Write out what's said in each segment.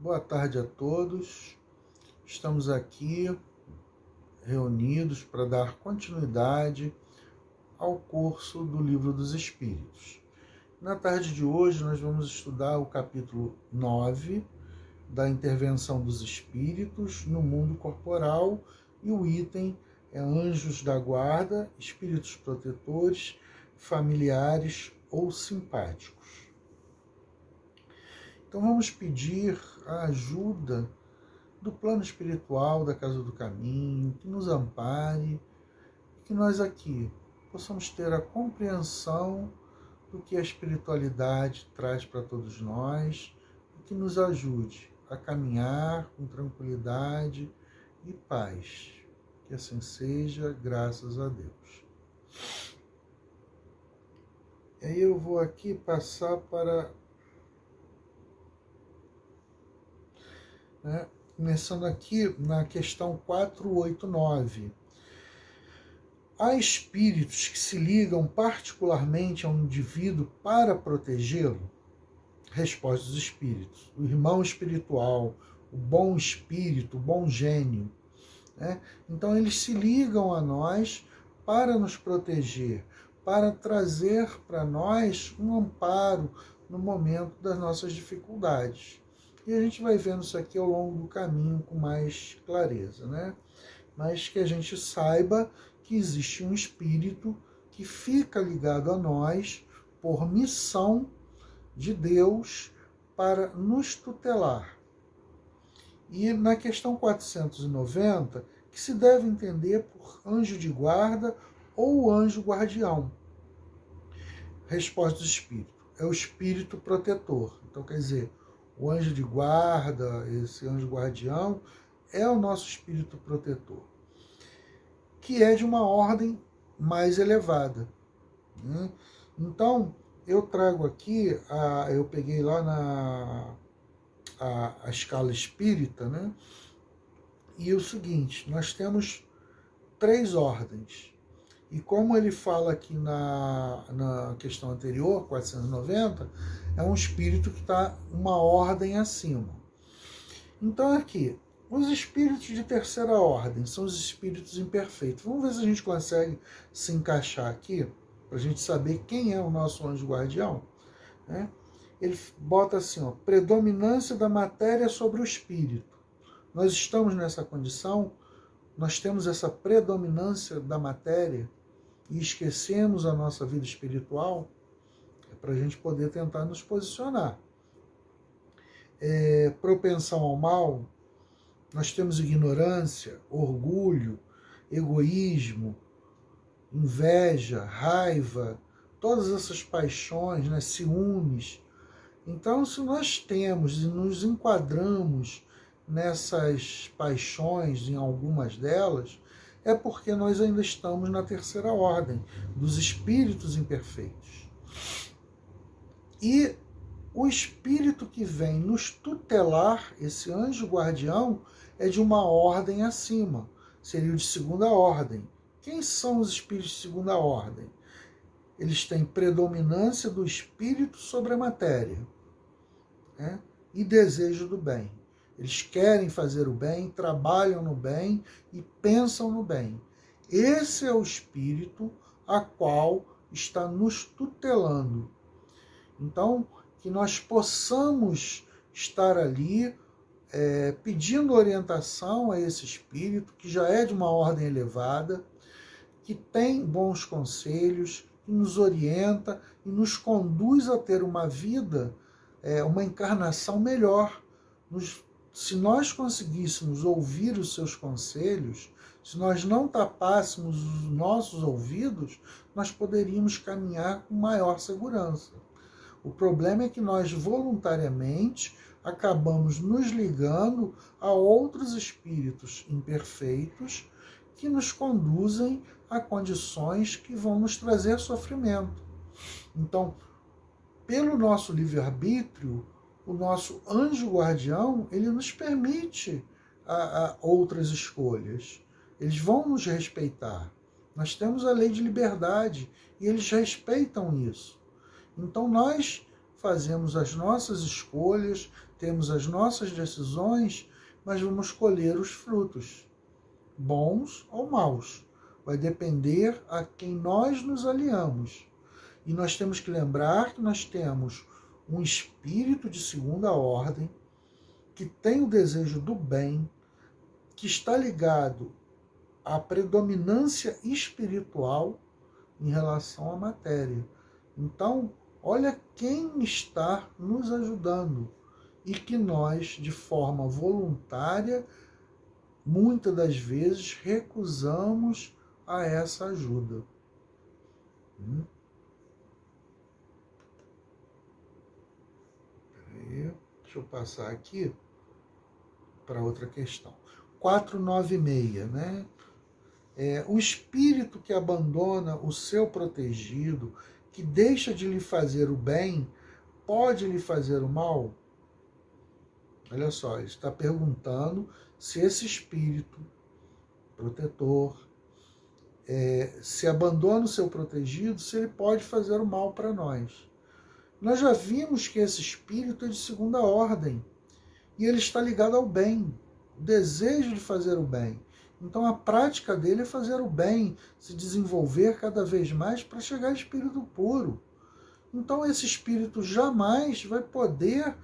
Boa tarde a todos. Estamos aqui reunidos para dar continuidade ao curso do Livro dos Espíritos. Na tarde de hoje nós vamos estudar o capítulo 9 da intervenção dos espíritos no mundo corporal e o item é anjos da guarda, espíritos protetores, familiares ou simpáticos. Então vamos pedir a ajuda do plano espiritual da Casa do Caminho, que nos ampare, que nós aqui possamos ter a compreensão do que a espiritualidade traz para todos nós e que nos ajude a caminhar com tranquilidade e paz. Que assim seja, graças a Deus. E aí eu vou aqui passar para... começando aqui na questão 489. Há espíritos que se ligam particularmente a um indivíduo para protegê-lo? Resposta dos espíritos. O irmão espiritual, o bom espírito, o bom gênio. Então eles se ligam a nós para nos proteger, para trazer para nós um amparo no momento das nossas dificuldades. E a gente vai vendo isso aqui ao longo do caminho com mais clareza, Mas que a gente saiba que existe um espírito que fica ligado a nós por missão de Deus para nos tutelar. E na questão 490, que se deve entender por anjo de guarda ou anjo guardião. Resposta do espírito. É o espírito protetor. Então, quer dizer, o anjo de guarda, esse anjo guardião, é o nosso espírito protetor, que é de uma ordem mais elevada. Então, eu trago aqui, eu peguei lá a escala espírita, e o seguinte, nós temos 3 ordens. E como ele fala aqui na questão anterior, 490, é um espírito que está uma ordem acima. Então aqui, os espíritos de terceira ordem são os espíritos imperfeitos. Vamos ver se a gente consegue se encaixar aqui, para a gente saber quem é o nosso anjo guardião. Ele bota assim, predominância da matéria sobre o espírito. Nós estamos nessa condição, nós temos essa predominância da matéria, e esquecemos a nossa vida espiritual, para a gente poder tentar nos posicionar. Propensão ao mal, nós temos ignorância, orgulho, egoísmo, inveja, raiva, todas essas paixões, ciúmes. Então, se nós temos e nos enquadramos nessas paixões, em algumas delas, é porque nós ainda estamos na terceira ordem, dos espíritos imperfeitos. E o espírito que vem nos tutelar, esse anjo guardião, é de uma ordem acima, seria o de segunda ordem. Quem são os espíritos de segunda ordem? Eles têm predominância do espírito sobre a matéria, e desejo do bem. Eles querem fazer o bem, trabalham no bem e pensam no bem. Esse é o espírito a qual está nos tutelando. Então, que nós possamos estar ali pedindo orientação a esse espírito, que já é de uma ordem elevada, que tem bons conselhos, que nos orienta e nos conduz a ter uma vida, uma encarnação melhor. Se nós conseguíssemos ouvir os seus conselhos, se nós não tapássemos os nossos ouvidos, nós poderíamos caminhar com maior segurança. O problema é que nós voluntariamente acabamos nos ligando a outros espíritos imperfeitos que nos conduzem a condições que vão nos trazer sofrimento. Então, pelo nosso livre-arbítrio, o nosso anjo guardião, ele nos permite outras escolhas. Eles vão nos respeitar. Nós temos a lei de liberdade e eles respeitam isso. Então nós fazemos as nossas escolhas, temos as nossas decisões, mas vamos colher os frutos, bons ou maus. Vai depender a quem nós nos aliamos. E nós temos que lembrar que nós temos um espírito de segunda ordem, que tem o desejo do bem, que está ligado à predominância espiritual em relação à matéria. Então, olha quem está nos ajudando e que nós, de forma voluntária, muitas das vezes recusamos a essa ajuda. Peraí, deixa eu passar aqui para outra questão. 496, né? O espírito que abandona o seu protegido, que deixa de lhe fazer o bem, pode lhe fazer o mal? Olha só, ele está perguntando se esse espírito protetor se abandona o seu protegido, se ele pode fazer o mal para nós. Nós já vimos que esse espírito é de segunda ordem e ele está ligado ao bem, o desejo de fazer o bem. Então a prática dele é fazer o bem, se desenvolver cada vez mais para chegar a espírito puro. Então esse espírito jamais vai poder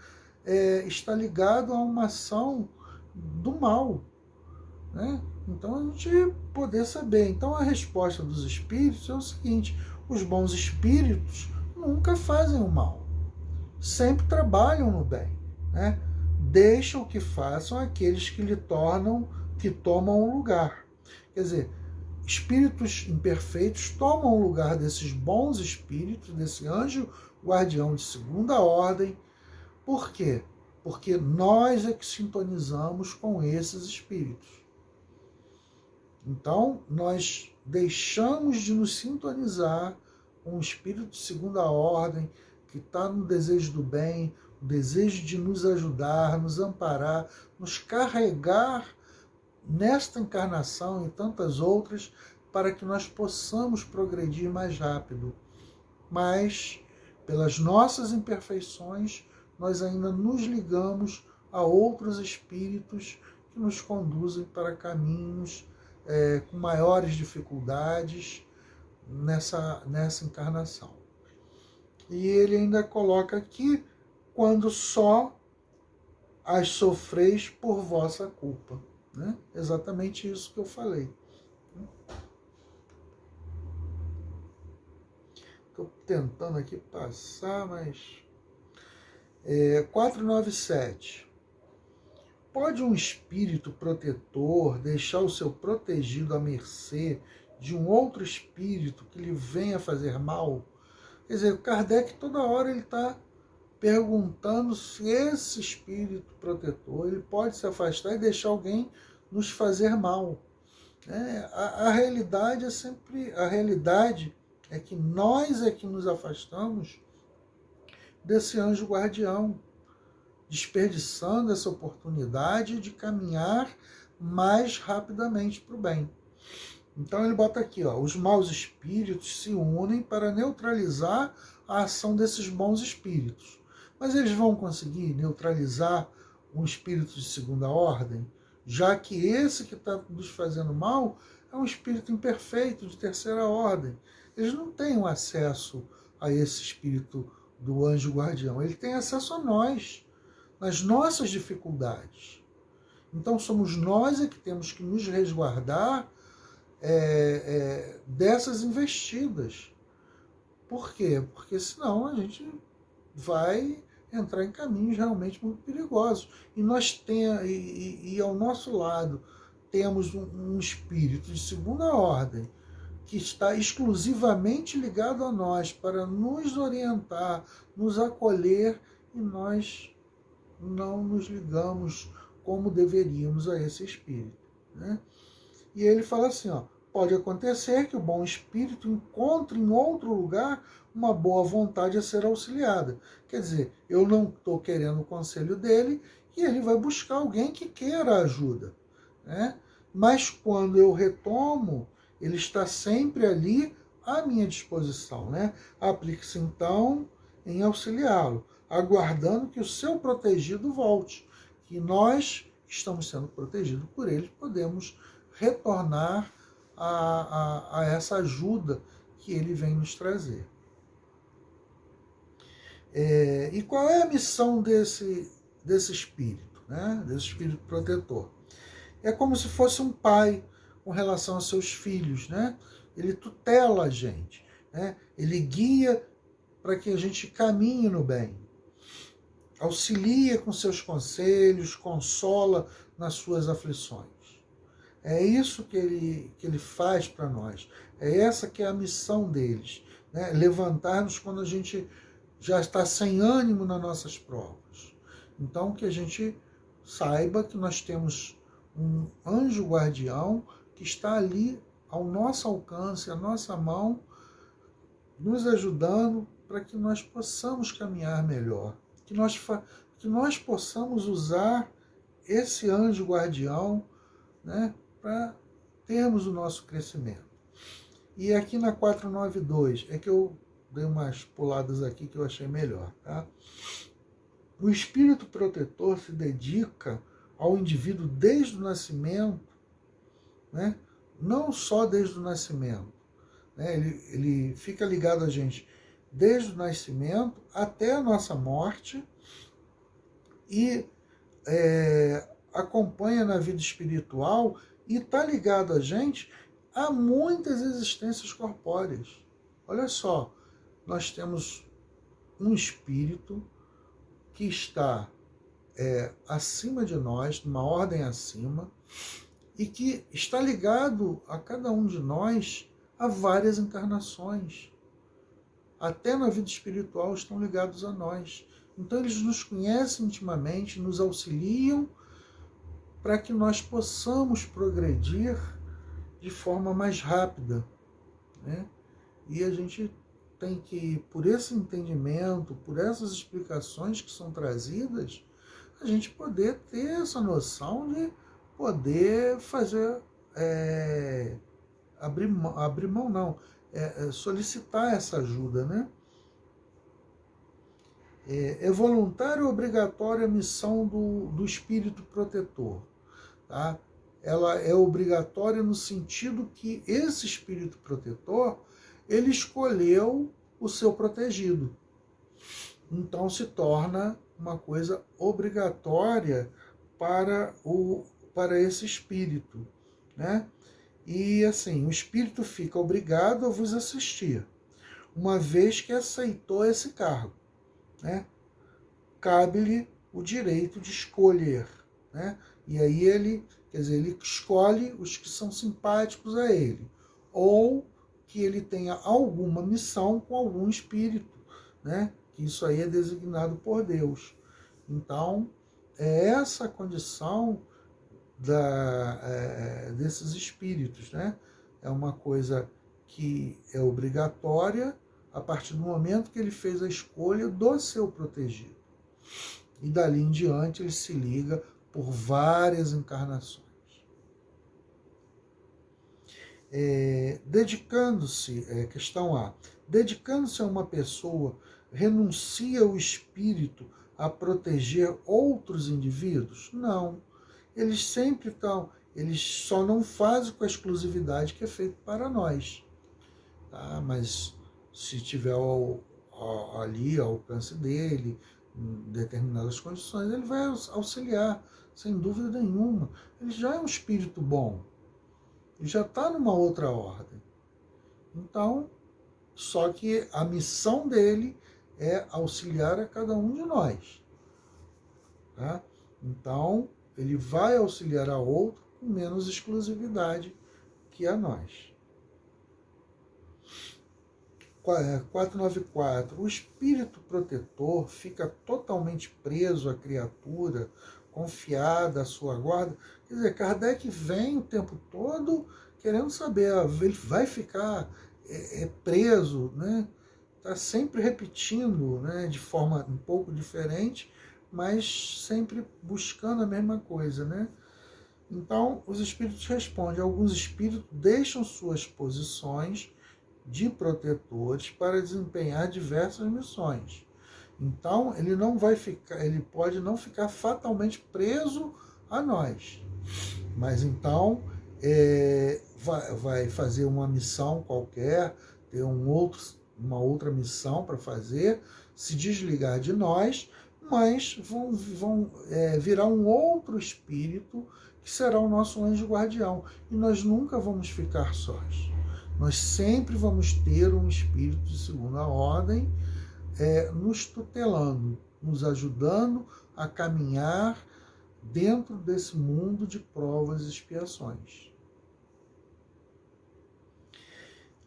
estar ligado a uma ação do mal, né? Então a gente poder saber. Então a resposta dos espíritos é o seguinte: os bons espíritos nunca fazem o mal, sempre trabalham no bem, né? Deixam que façam aqueles que lhe tomam o lugar. Quer dizer, espíritos imperfeitos tomam o lugar desses bons espíritos, desse anjo guardião de segunda ordem. Por quê? Porque nós é que sintonizamos com esses espíritos. Então, nós deixamos de nos sintonizar com o espírito de segunda ordem, que está no desejo do bem, o desejo de nos ajudar, nos amparar, nos carregar nesta encarnação e tantas outras, para que nós possamos progredir mais rápido. Mas, pelas nossas imperfeições, nós ainda nos ligamos a outros espíritos que nos conduzem para caminhos com maiores dificuldades nessa encarnação. E ele ainda coloca aqui: quando só as sofreis por vossa culpa. Né? Exatamente isso que eu falei. Estou tentando aqui passar, mas... 497. Pode um espírito protetor deixar o seu protegido à mercê de um outro espírito que lhe venha fazer mal? Quer dizer, o Kardec toda hora ele está perguntando se esse espírito protetor ele pode se afastar e deixar alguém nos fazer mal. A realidade é sempre... A realidade é que nós é que nos afastamos desse anjo guardião, desperdiçando essa oportunidade de caminhar mais rapidamente para o bem. Então ele bota aqui, os maus espíritos se unem para neutralizar a ação desses bons espíritos. Mas eles vão conseguir neutralizar um espírito de segunda ordem, já que esse que está nos fazendo mal é um espírito imperfeito, de terceira ordem. Eles não têm um acesso a esse espírito do anjo guardião. Ele tem acesso a nós, nas nossas dificuldades. Então somos nós que temos que nos resguardar dessas investidas. Por quê? Porque senão a gente vai entrar em caminhos realmente muito perigosos. E nós e ao nosso lado temos um espírito de segunda ordem que está exclusivamente ligado a nós para nos orientar, nos acolher, e nós não nos ligamos como deveríamos a esse espírito. Né? E ele fala assim, pode acontecer que o bom espírito encontre em outro lugar uma boa vontade a ser auxiliada. Quer dizer, eu não estou querendo o conselho dele e ele vai buscar alguém que queira ajuda. Né? Mas quando eu retomo, ele está sempre ali à minha disposição. Né? Aplique-se então em auxiliá-lo. aguardando que o seu protegido volte, que nós que estamos sendo protegidos por ele podemos retornar a essa ajuda que ele vem nos trazer. E qual é a missão desse espírito, né? Desse espírito protetor? É como se fosse um pai com relação aos seus filhos, né? Ele tutela a gente, né? Ele guia para que a gente caminhe no bem, auxilia com seus conselhos, consola nas suas aflições. É isso que ele faz para nós. É essa que é a missão deles, né? Levantar-nos quando a gente já está sem ânimo nas nossas provas. Então, que a gente saiba que nós temos um anjo guardião que está ali ao nosso alcance, à nossa mão, nos ajudando para que nós possamos caminhar melhor, que nós possamos usar esse anjo guardião, né, para termos o nosso crescimento. E aqui na 492 é que eu dei umas puladas aqui que eu achei melhor. Tá? O espírito protetor se dedica ao indivíduo desde o nascimento, né? Não só desde o nascimento, né? Ele fica ligado a gente desde o nascimento até a nossa morte e acompanha na vida espiritual e está ligado a gente a muitas existências corpóreas. Olha só, nós temos um espírito que está acima de nós, numa ordem acima, e que está ligado a cada um de nós a várias encarnações. Até na vida espiritual estão ligados a nós. Então eles nos conhecem intimamente, nos auxiliam para que nós possamos progredir de forma mais rápida, né? E a gente tem que, por esse entendimento, por essas explicações que são trazidas, a gente poder ter essa noção de poder fazer, abrir mão não, solicitar essa ajuda, né? É voluntária ou obrigatória a missão do espírito protetor, tá? Ela é obrigatória no sentido que esse espírito protetor, ele escolheu o seu protegido. Então se torna uma coisa obrigatória para esse espírito, né? E assim, o espírito fica obrigado a vos assistir, uma vez que aceitou esse cargo, né? Cabe-lhe o direito de escolher, né? E aí ele escolhe os que são simpáticos a ele, ou que ele tenha alguma missão com algum espírito, né? Que isso aí é designado por Deus. Então, é essa a condição desses espíritos, né? É uma coisa que é obrigatória a partir do momento que ele fez a escolha do seu protegido. E dali em diante ele se liga por várias encarnações. Dedicando-se, questão A, dedicando-se a uma pessoa, renuncia o espírito a proteger outros indivíduos? Não. Eles sempre estão, eles só não fazem com a exclusividade que é feito para nós. Tá? Mas se tiver ali ao alcance dele, em determinadas condições, ele vai auxiliar, sem dúvida nenhuma. Ele já é um espírito bom. Ele já está numa outra ordem. Então, só que a missão dele é auxiliar a cada um de nós. Tá? Então, ele vai auxiliar a outro com menos exclusividade que a nós. 494. O espírito protetor fica totalmente preso à criatura, confiada à sua guarda. Quer dizer, Kardec vem o tempo todo querendo saber, ele vai ficar preso, né? Está sempre repetindo, né? De forma um pouco diferente, mas sempre buscando a mesma coisa, né? Então, os espíritos respondem. Alguns espíritos deixam suas posições de protetores para desempenhar diversas missões. Então, ele não vai ficar, ele pode não ficar fatalmente preso a nós. Mas então, vai fazer uma missão qualquer, ter uma outra missão para fazer, se desligar de nós, mas vão virar um outro espírito que será o nosso anjo guardião. E nós nunca vamos ficar sós. Nós sempre vamos ter um espírito de segunda ordem nos tutelando, nos ajudando a caminhar dentro desse mundo de provas e expiações.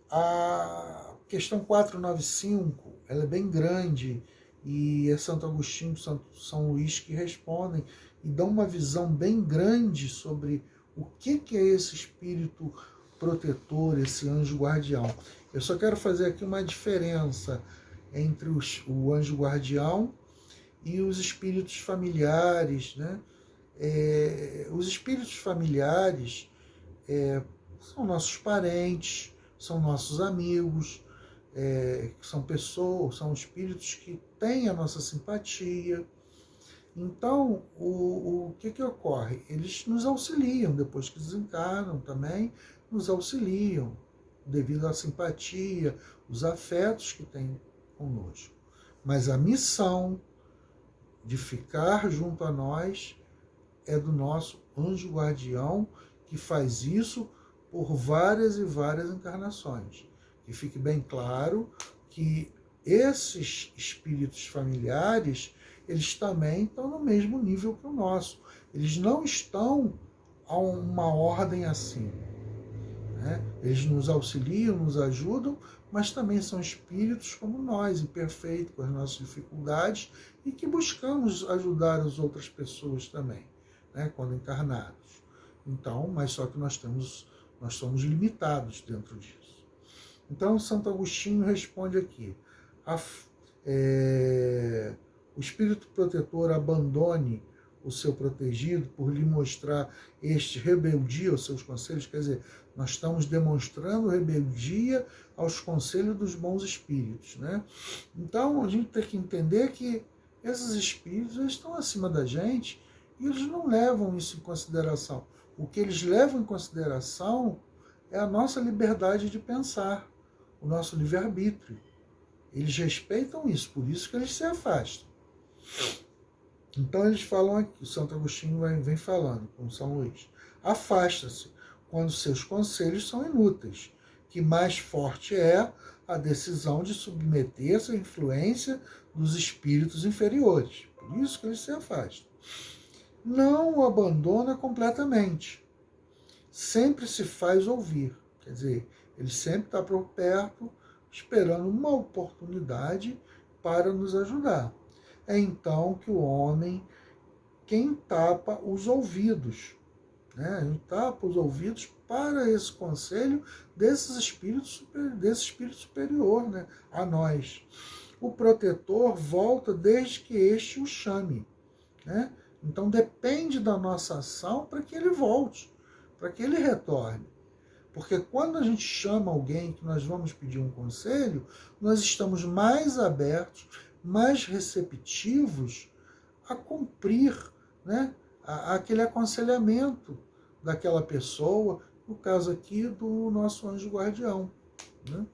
A questão 495, ela é bem grande, e é Santo Agostinho e São Luís que respondem e dão uma visão bem grande sobre o que é esse espírito protetor, esse anjo guardião. Eu só quero fazer aqui uma diferença entre o anjo guardião e os espíritos familiares, né? Os espíritos familiares são nossos parentes, são nossos amigos, são pessoas, são espíritos que têm a nossa simpatia. Então, o que ocorre? Eles nos auxiliam, depois que desencarnam também, nos auxiliam, devido à simpatia, os afetos que têm conosco. Mas a missão de ficar junto a nós é do nosso anjo guardião, que faz isso por várias e várias encarnações. E fique bem claro que esses espíritos familiares, eles também estão no mesmo nível que o nosso. Eles não estão a uma ordem acima, né? Eles nos auxiliam, nos ajudam, mas também são espíritos como nós, imperfeitos, com as nossas dificuldades, e que buscamos ajudar as outras pessoas também, né, quando encarnados. Então, mas só que nós somos limitados dentro disso. Então, Santo Agostinho responde aqui: o espírito protetor abandone o seu protegido por lhe mostrar este rebeldia aos seus conselhos. Quer dizer, nós estamos demonstrando rebeldia aos conselhos dos bons espíritos, né? Então, a gente tem que entender que esses espíritos estão acima da gente e eles não levam isso em consideração. O que eles levam em consideração é a nossa liberdade de pensar, o nosso livre-arbítrio. Eles respeitam isso, por isso que eles se afastam. Então eles falam aqui, o Santo Agostinho vem falando com São Luís: afasta-se quando seus conselhos são inúteis, que mais forte é a decisão de submeter-se à influência dos espíritos inferiores. Por isso que eles se afastam. Não o abandona completamente. Sempre se faz ouvir. Quer dizer, ele sempre está por perto, esperando uma oportunidade para nos ajudar. É então que o homem, quem tapa os ouvidos, né? A gente tapa os ouvidos para esse conselho desse espírito superior, né, a nós. O protetor volta desde que este o chame, né? Então depende da nossa ação para que ele volte, para que ele retorne. Porque quando a gente chama alguém que nós vamos pedir um conselho, nós estamos mais abertos, mais receptivos a cumprir, né, aquele aconselhamento daquela pessoa, no caso aqui do nosso anjo guardião, né?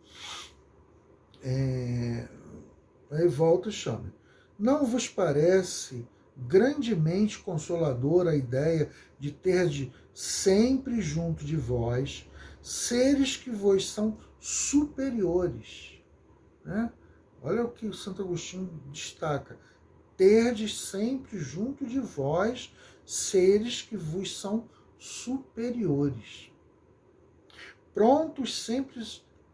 Aí volta e chama: não vos parece grandemente consoladora a ideia de ter sempre junto de vós seres que vos são superiores, né? Olha o que o Santo Agostinho destaca: terdes sempre junto de vós seres que vos são superiores, prontos sempre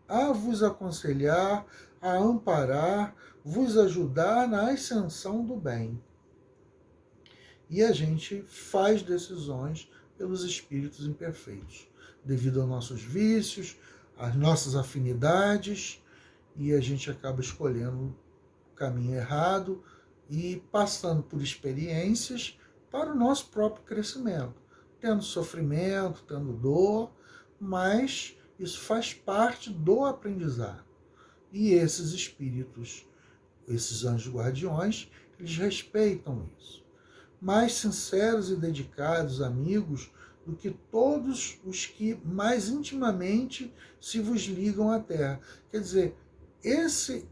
a vos aconselhar, a amparar, vos ajudar na ascensão do bem. E a gente faz decisões pelos espíritos imperfeitos, devido aos nossos vícios, às nossas afinidades, e a gente acaba escolhendo o caminho errado e passando por experiências para o nosso próprio crescimento, tendo sofrimento, tendo dor, mas isso faz parte do aprendizado. E esses espíritos esses anjos guardiões, eles respeitam isso. Mais sinceros e dedicados amigos do que todos os que mais intimamente se vos ligam à terra. Quer dizer, esse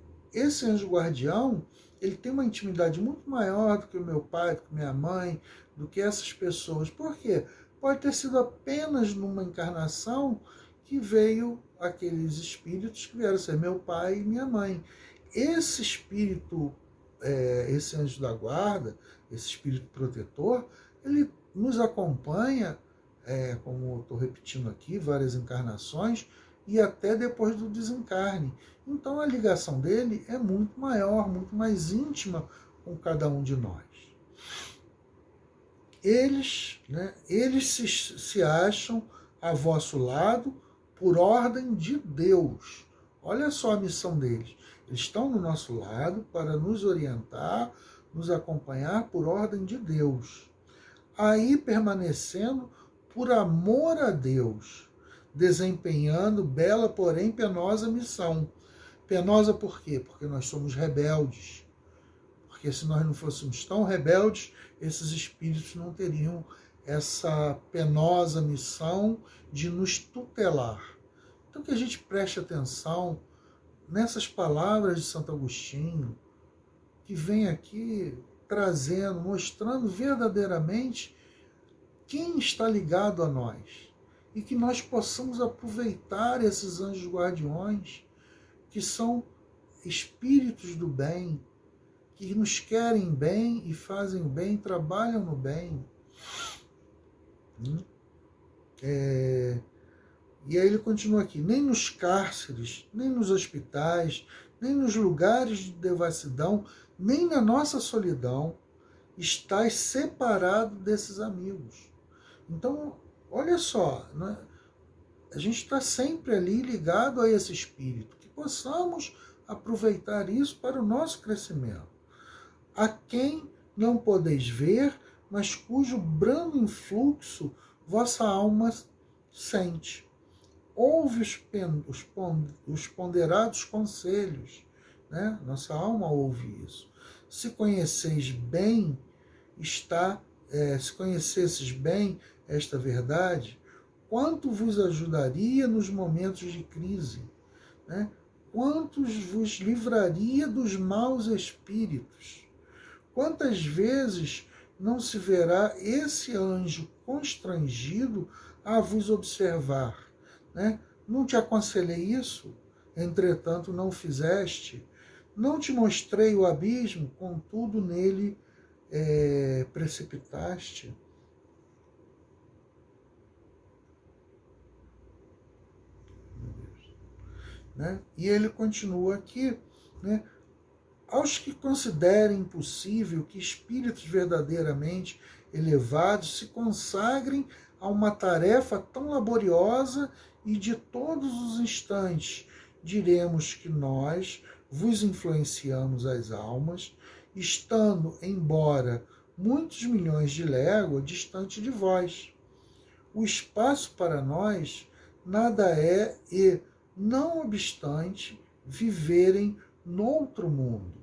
anjo guardião, ele tem uma intimidade muito maior do que o meu pai, do que minha mãe, do que essas pessoas. Por quê? Pode ter sido apenas numa encarnação que veio aqueles espíritos que vieram ser meu pai e minha mãe. Esse espírito, esse anjo da guarda, esse espírito protetor, ele nos acompanha, como eu estou repetindo aqui, várias encarnações, e até depois do desencarne. Então a ligação dele é muito maior, muito mais íntima com cada um de nós. Eles se acham a vosso lado por ordem de Deus. Olha só a missão deles. Eles estão do nosso lado para nos orientar, nos acompanhar por ordem de Deus. Aí permanecendo por amor a Deus, desempenhando bela, porém penosa missão. Penosa por quê? Porque nós somos rebeldes. Porque se nós não fôssemos tão rebeldes, esses espíritos não teriam essa penosa missão de nos tutelar. Então que a gente preste atenção nessas palavras de Santo Agostinho, que vem aqui trazendo, mostrando verdadeiramente quem está ligado a nós, e que nós possamos aproveitar esses anjos guardiões, que são espíritos do bem, que nos querem bem e fazem o bem, trabalham no bem. E aí ele continua aqui: nem nos cárceres, nem nos hospitais, nem nos lugares de devassidão, nem na nossa solidão, estás separado desses amigos. Então, olha só, né? A gente está sempre ali ligado a esse espírito, que possamos aproveitar isso para o nosso crescimento. A quem não podeis ver, mas cujo brando influxo vossa alma sente. Ouve os ponderados conselhos, né? Nossa alma ouve isso. Se conheceis bem, se conhecesses bem esta verdade, quanto vos ajudaria nos momentos de crise, né? Quantos vos livraria dos maus espíritos? Quantas vezes não se verá esse anjo constrangido a vos observar, né? Não te aconselhei isso, entretanto não fizeste. Não te mostrei o abismo, contudo nele precipitaste. Né? E ele continua aqui, né? Aos que considerem possível que espíritos verdadeiramente elevados se consagrem a uma tarefa tão laboriosa e de todos os instantes, diremos que nós vos influenciamos as almas, estando, embora muitos milhões de léguas distante de vós. O espaço para nós nada é e, não obstante, viverem noutro mundo.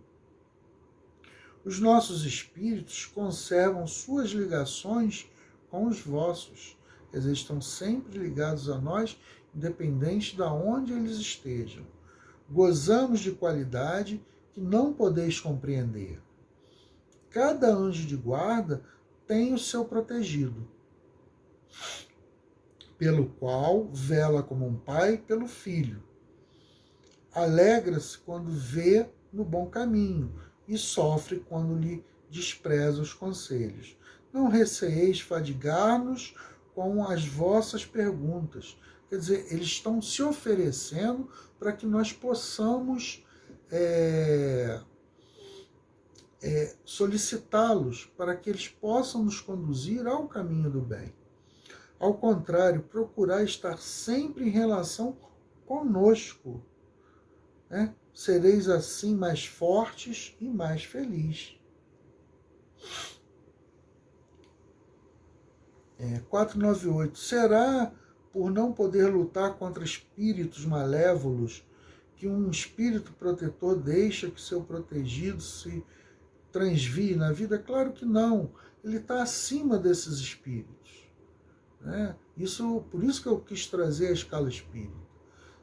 Os nossos espíritos conservam suas ligações com os vossos. Eles estão sempre ligados a nós, independente de onde eles estejam. Gozamos de qualidade que não podeis compreender. Cada anjo de guarda tem o seu protegido, pelo qual vela como um pai pelo filho. Alegra-se quando vê no bom caminho e sofre quando lhe despreza os conselhos. Não receeis fadigar-nos com as vossas perguntas. Quer dizer, eles estão se oferecendo para que nós possamos solicitá-los, para que eles possam nos conduzir ao caminho do bem. Ao contrário, procurar estar sempre em relação conosco, né? Sereis assim mais fortes e mais felizes. 498. Será por não poder lutar contra espíritos malévolos que um espírito protetor deixa que seu protegido se transvie na vida? Claro que não. Ele está acima desses espíritos, né? Por isso que eu quis trazer a escala espírita.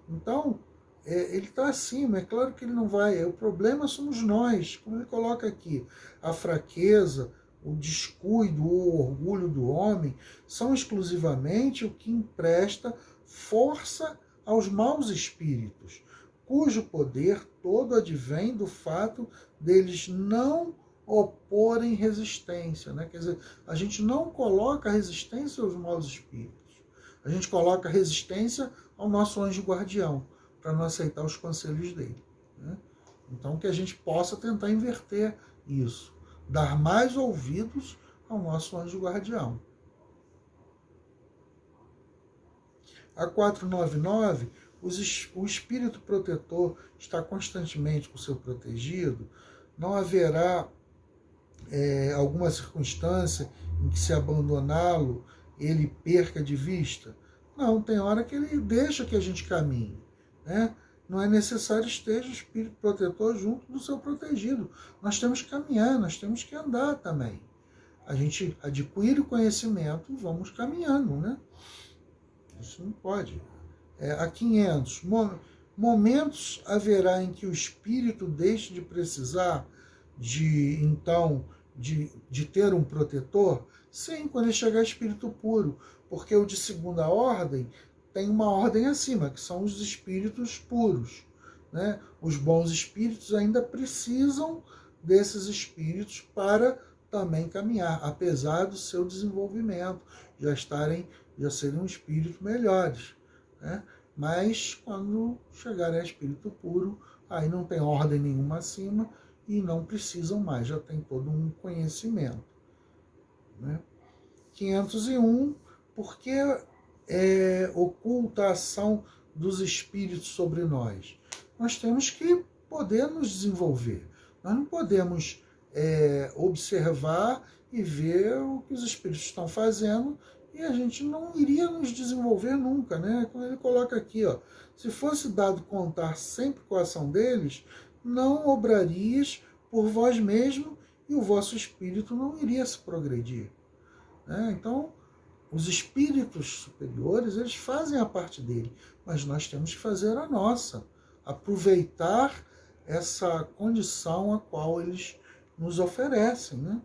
Então, ele está acima, é claro que ele não vai. O problema somos nós, como ele coloca aqui. A fraqueza, o descuido, o orgulho do homem são exclusivamente o que empresta força aos maus espíritos, cujo poder todo advém do fato deles não oporem resistência, né? Quer dizer, a gente não coloca resistência aos maus espíritos, a gente coloca resistência ao nosso anjo guardião, para não aceitar os conselhos dele, né? Então, que a gente possa tentar inverter isso, dar mais ouvidos ao nosso anjo guardião. A 499, o espírito protetor está constantemente com o seu protegido, não haverá alguma circunstância em que, se abandoná-lo, ele perca de vista? Não, tem hora que ele deixa que a gente caminhe, né? Não é necessário esteja o espírito protetor junto do seu protegido. Nós temos que caminhar, nós temos que andar também. A gente adquire o conhecimento e vamos caminhando, né? Isso não pode. A 500, momentos haverá em que o espírito deixe de precisar de ter um protetor? Sim, quando ele chegar espírito puro, porque o de segunda ordem tem uma ordem acima, que são os espíritos puros, né? Os bons espíritos ainda precisam desses espíritos para também caminhar, apesar do seu desenvolvimento, já serem um espírito melhores, né? Mas quando chegarem a espírito puro, aí não tem ordem nenhuma acima e não precisam mais, já tem todo um conhecimento, né? 501, porque oculta a ação dos espíritos sobre nós? Nós temos que poder nos desenvolver. Nós não podemos observar e ver o que os espíritos estão fazendo e a gente não iria nos desenvolver nunca, né? Como ele coloca aqui, ó, se fosse dado contar sempre com a ação deles, não obrarias por vós mesmo e o vosso espírito não iria se progredir, né? Então, os espíritos superiores, eles fazem a parte dele, mas nós temos que fazer a nossa, aproveitar essa condição a qual eles nos oferecem, né?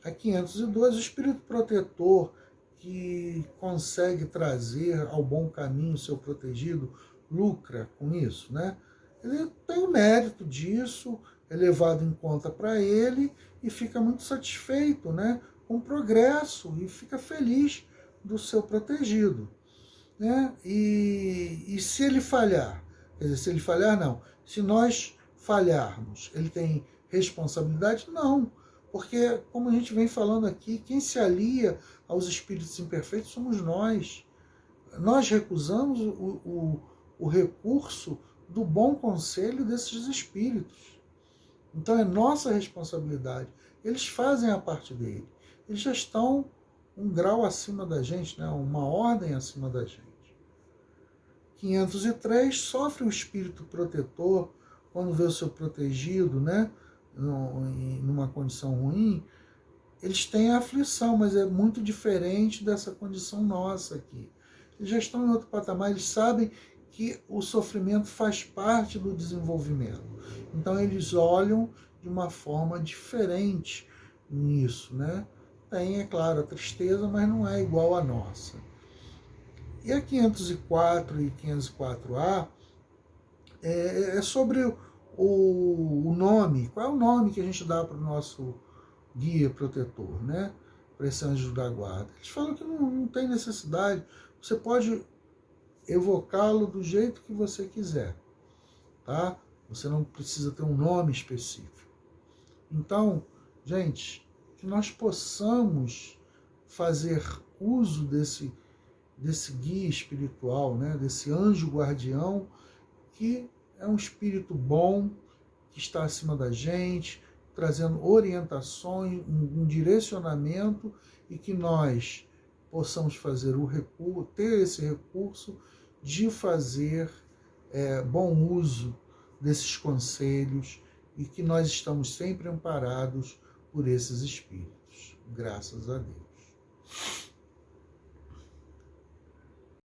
A 502, o espírito protetor que consegue trazer ao bom caminho seu protegido, lucra com isso, né? Ele tem o mérito disso, é levado em conta para ele e fica muito satisfeito, né, com o progresso e fica feliz do seu protegido, né? E se ele falhar, quer dizer, se ele falhar não, se nós falharmos, ele tem responsabilidade? Não, porque, como a gente vem falando aqui, quem se alia aos espíritos imperfeitos somos nós. Nós recusamos o recurso do bom conselho desses espíritos. Então é nossa responsabilidade. Eles fazem a parte dele. Eles já estão um grau acima da gente, né? Uma ordem acima da gente. 503, sofre o espírito protetor quando vê o seu protegido, né, numa condição ruim. Eles têm a aflição, mas é muito diferente dessa condição nossa aqui. Eles já estão em outro patamar, eles sabem que o sofrimento faz parte do desenvolvimento. Então eles olham de uma forma diferente nisso, né? Tem, é claro, a tristeza, mas não é igual à nossa. E a 504 e 504A é sobre o nome. Qual é o nome que a gente dá para o nosso guia protetor, né? Para esse anjo da guarda. Eles falam que não tem necessidade. Você pode evocá-lo do jeito que você quiser, tá? Você não precisa ter um nome específico. Então, gente, que nós possamos fazer uso desse guia espiritual, né? Desse anjo guardião, que é um espírito bom, que está acima da gente, trazendo orientações, um direcionamento, e que nós possamos fazer ter esse recurso de fazer bom uso desses conselhos e que nós estamos sempre amparados por esses espíritos. Graças a Deus.